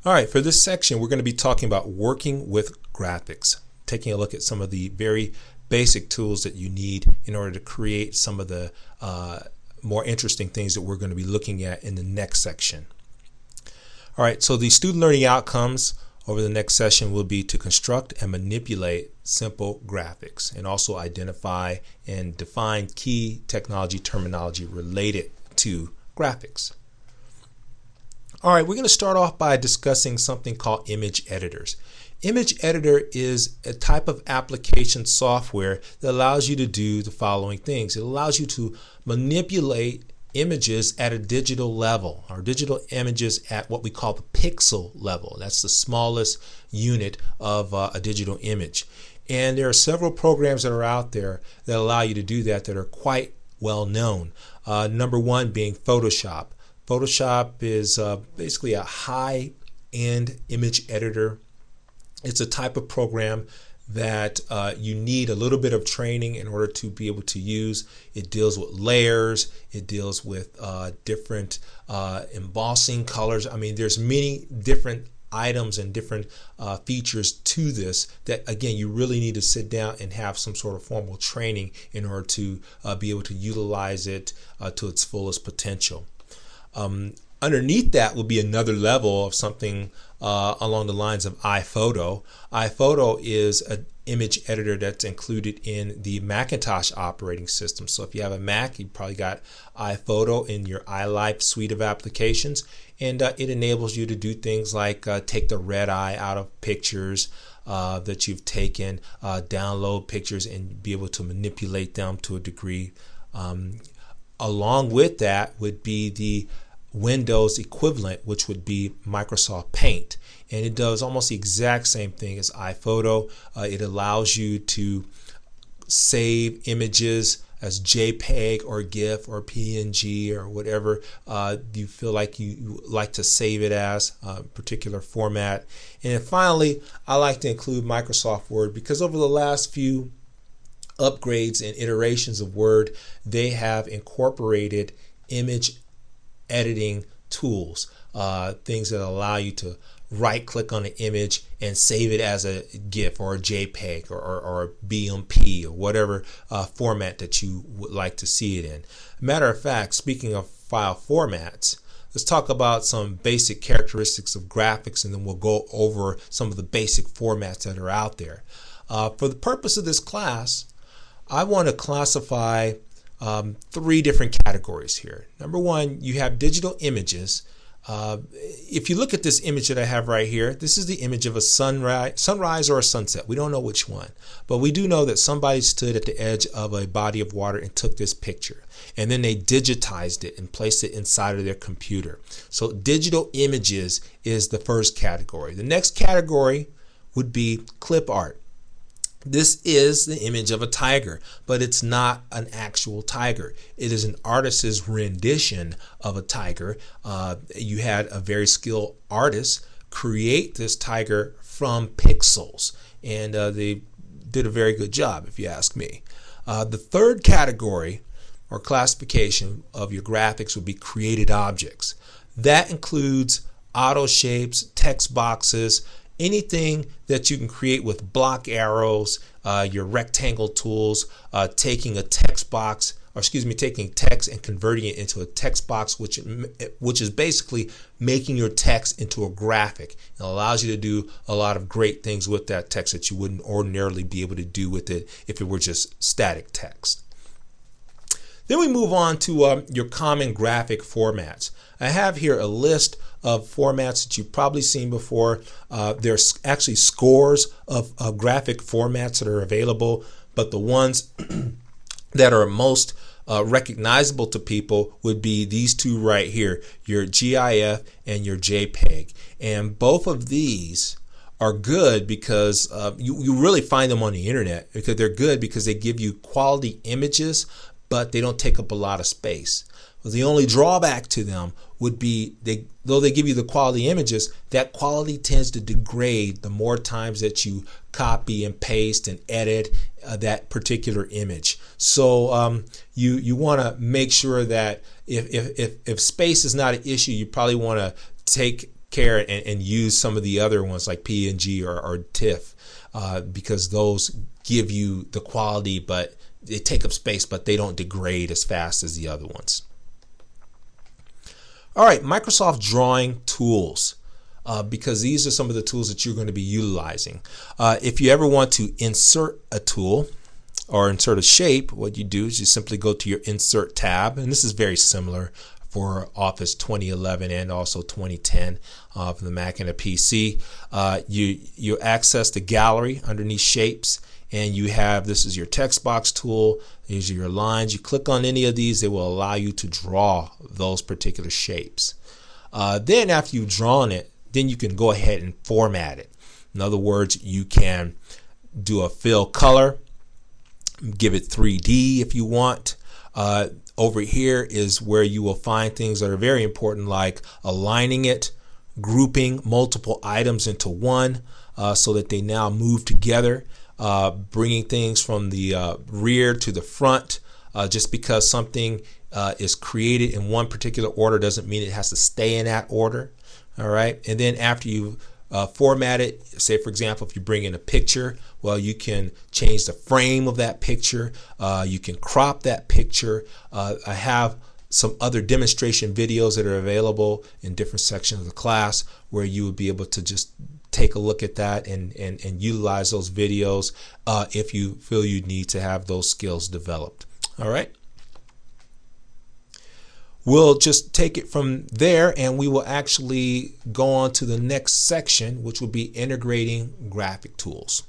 All right, for this section, we're going to be talking about working with graphics, taking a look at some of the very basic tools that you need in order to create some of the more interesting things that we're going to be looking at in the next section. All right, so the student learning outcomes over the next session will be to construct and manipulate simple graphics and also identify and define key technology terminology related to graphics. All right, we're going to start off by discussing something called image editors. Image editor is a type of application software that allows you to do the following things. It allows you to manipulate images at a digital level, or digital images at what we call the pixel level. That's the smallest unit of a digital image. And there are several programs that are out there that allow you to do that are quite well known. Number one being Photoshop. Photoshop is basically a high-end image editor. It's a type of program that you need a little bit of training in order to be able to use. It deals with layers. It deals with different embossing colors. I mean, there's many different items and different features to this that, again, you really need to sit down and have some sort of formal training in order to be able to utilize it to its fullest potential. Underneath that will be another level of something along the lines of iPhoto. iPhoto is an image editor that's included in the Macintosh operating system. So if you have a Mac, you probably got iPhoto in your iLife suite of applications, and it enables you to do things like take the red eye out of pictures that you've taken, download pictures, and be able to manipulate them to a degree. Along with that would be the Windows equivalent, which would be Microsoft Paint, and it does almost the exact same thing as iPhoto. It allows you to save images as JPEG or GIF or PNG or whatever you feel like you like to save it as a particular format. And then finally, I like to include Microsoft Word because over the last few upgrades and iterations of Word, they have incorporated image editing tools, things that allow you to right click on an image and save it as a GIF or a JPEG or a BMP or whatever format that you would like to see it in. Matter of fact, speaking of file formats, let's talk about some basic characteristics of graphics, and then we'll go over some of the basic formats that are out there. For the purpose of this class, I want to classify three different categories here. Number one, you have digital images. If you look at this image that I have right here, this is the image of a sunrise or a sunset. We don't know which one, but we do know that somebody stood at the edge of a body of water and took this picture, and then they digitized it and placed it inside of their computer. So digital images is the first category. The next category would be clip art. This is the image of a tiger, but it's not an actual tiger. It is an artist's rendition of a tiger. You had a very skilled artist create this tiger from pixels, and they did a very good job, if you ask me. The third category or classification of your graphics would be created objects. That includes auto shapes, text boxes, anything that you can create with block arrows, your rectangle tools, taking a text box, or taking text and converting it into a text box, which is basically making your text into a graphic. It allows you to do a lot of great things with that text that you wouldn't ordinarily be able to do with it if it were just static text. Then we move on to your common graphic formats. I have here a list of formats that you've probably seen before. There's actually scores of graphic formats that are available, but the ones that are most recognizable to people would be these two right here, your GIF and your JPEG. And both of these are good because you really find them on the internet, because they're good because they give you quality images, but they don't take up a lot of space. Well, the only drawback to them would be though they give you the quality images, that quality tends to degrade the more times that you copy and paste and edit that particular image. So you want to make sure that if space is not an issue, you probably want to take care and use some of the other ones like PNG or TIFF because those give you the quality, but they take up space, but they don't degrade as fast as the other ones. All right, Microsoft Drawing Tools. Because these are some of the tools that you're going to be utilizing. If you ever want to insert a tool or insert a shape, what you do is you simply go to your Insert tab, and this is very similar for Office 2011 and also 2010 for the Mac and a PC. You access the gallery underneath Shapes, and you have, this is your text box tool, these are your lines. You click on any of these, they will allow you to draw those particular shapes. Then after you've drawn it, then you can go ahead and format it. In other words, you can do a fill color, give it 3D if you want. Over here is where you will find things that are very important, like aligning it, grouping multiple items into one so that they now move together, bringing things from the rear to the front. Just because something is created in one particular order doesn't mean it has to stay in that order. All right, and then after you format it, say for example, if you bring in a picture, well, you can change the frame of that picture. You can crop that picture. I have some other demonstration videos that are available in different sections of the class where you would be able to just take a look at that and utilize those videos if you feel you need to have those skills developed. All right. We'll just take it from there and we will actually go on to the next section, which will be integrating graphic tools.